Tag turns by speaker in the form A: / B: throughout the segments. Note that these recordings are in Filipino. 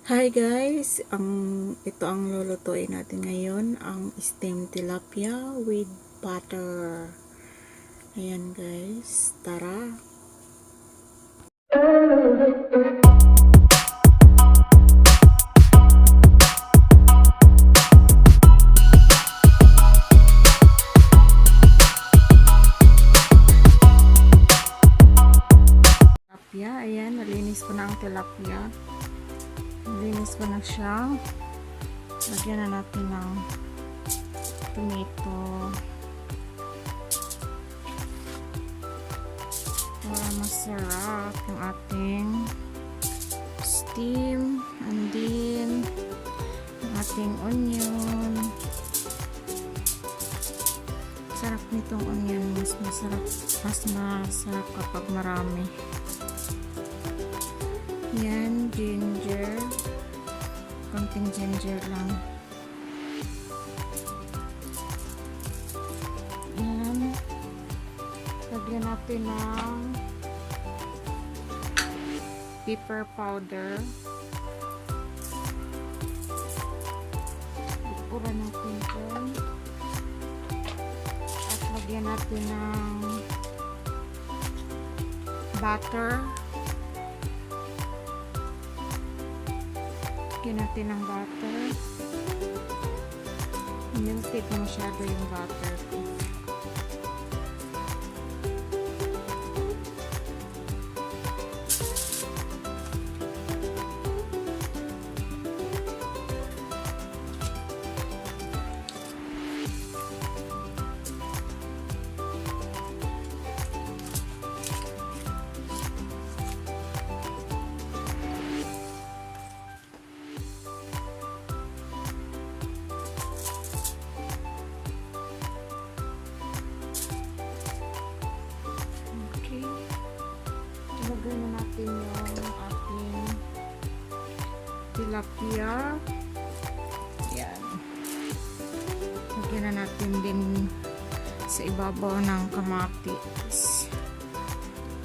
A: Hi guys, ito ang lulutuin natin ngayon, ang steamed tilapia with butter. Ayan guys, tara. Tilapia, ayan, nalinis ko na ang tilapia. Nalinis ko na siya. Lagyan na natin ng tomato para masarap yung ating steam, and then yung ating onion. Sarap nitong onion, mas masarap kapag marami. Yan, ginger. Konting ginger lang. Yan. Lagyan natin ng pepper powder. Ipura natin ito. At lagyan natin ng butter. Lagyan natin ng butter. Melted na masyado yung butter ko. Lagyan na natin yung ating tilapia. Yan. Lagyan na natin din sa ibabaw ng kamatis.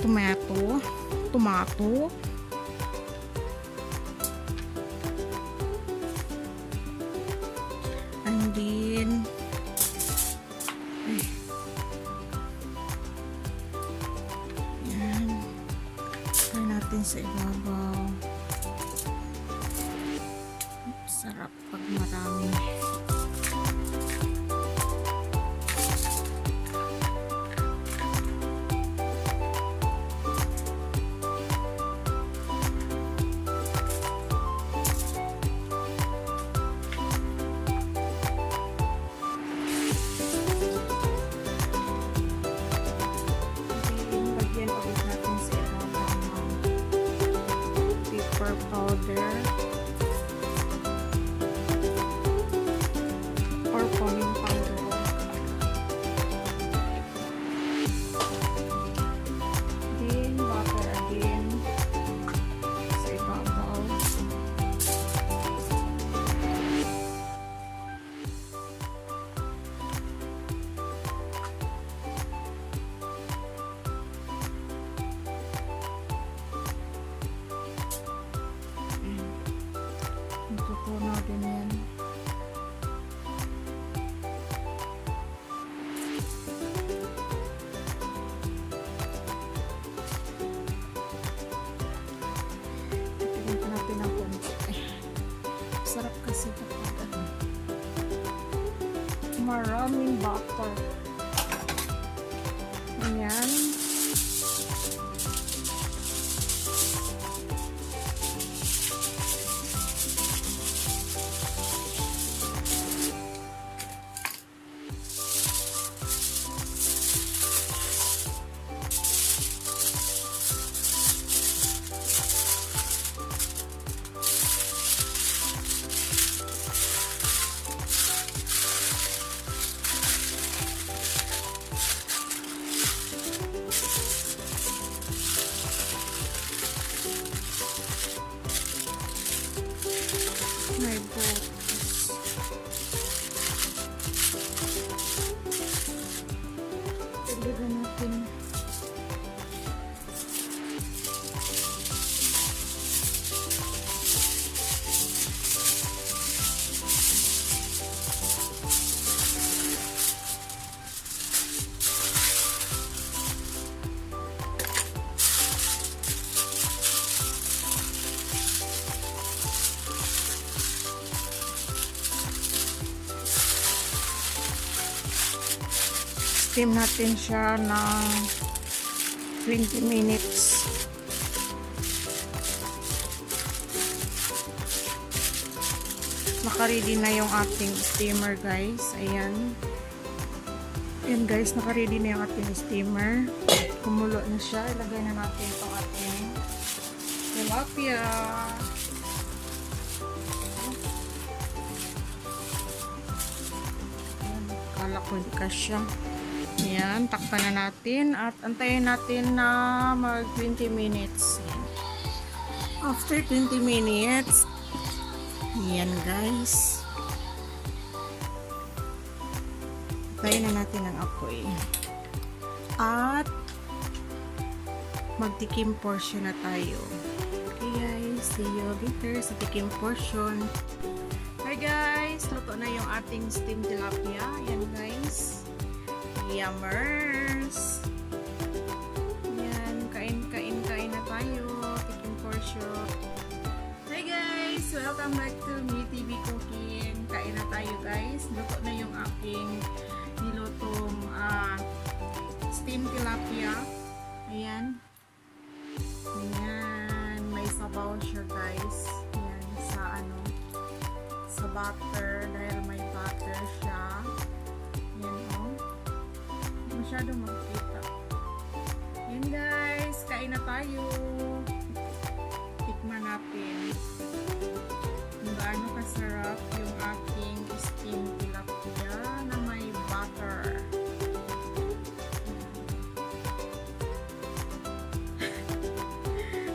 A: Tomato. And then sa ibabaw. Sarap pag marami. Powder or foaming powder. Then butter again sa ibabaw. Tutunaw din yan. Tignan pa natin ang konti. Sarap kasi kapag maraming butter. Ayan. My God. Ilagay natin i-steam natin siya ng 20 minutes. Naka-ready na yung ating steamer, guys. Ayan. Ayan, guys. Naka-ready na yung ating steamer. Kumulo na siya. Ilagay na natin itong ating tilapia. Ayan. Kala ko hindi ka siya. Ayan. Takpan na natin. At antayin natin na mag 20 minutes. After 20 minutes, ayan, guys. Tayo na natin ang apoy. At magtikim portion na tayo. Okay, guys. See you later sa tikim portion. Hi, guys. Luto na yung ating steamed tilapia. Ayan, guys. Yummers. Ayan. Kain na tayo. Tikim portion. Hi, guys. Welcome back to me, TV&Cooking. Kain na tayo, guys. Luto na yung aking nilutong steamed tilapia. Ayan. Ayan. May sabaw siya, guys. Ayan. Sa butter. Dahil may butter siya. Ayan, oh. Hindi masyado magkita. Ayan, guys. Kain na tayo. Tikman natin kung gaano kasarap yung aking steamed tilapia na may butter.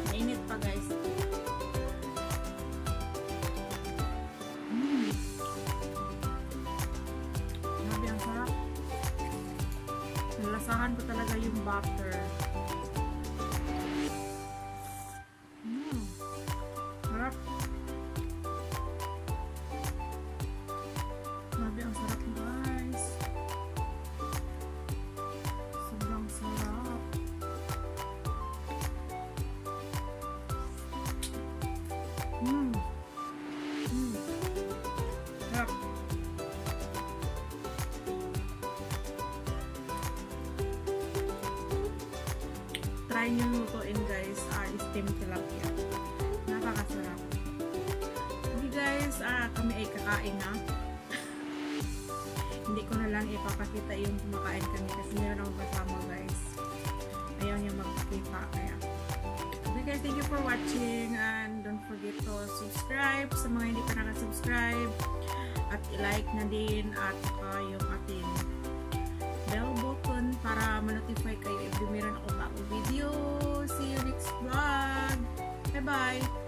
A: Mainit pa, guys. Grabe, ang sarap. Nalasahan ko talaga yung butter. Sarap. Grabe, ang sarap, guys. Sobrang sarap. Sarap. Try nyo lutuin, guys, steamed tilapia. Napakasarap. Okay, guys, kami ay kakain na. Hindi ko na lang ipapakita yung kumakain kami kasi meron akong kasama, guys. Ayaw niya magpakita. Kaya. Okay, guys, thank you for watching and don't forget to subscribe sa mga hindi pa nakasubscribe at i-like na din at yung ating bell button para ma-notify kayo if meron ako bagong video. See you next vlog. Bye-bye!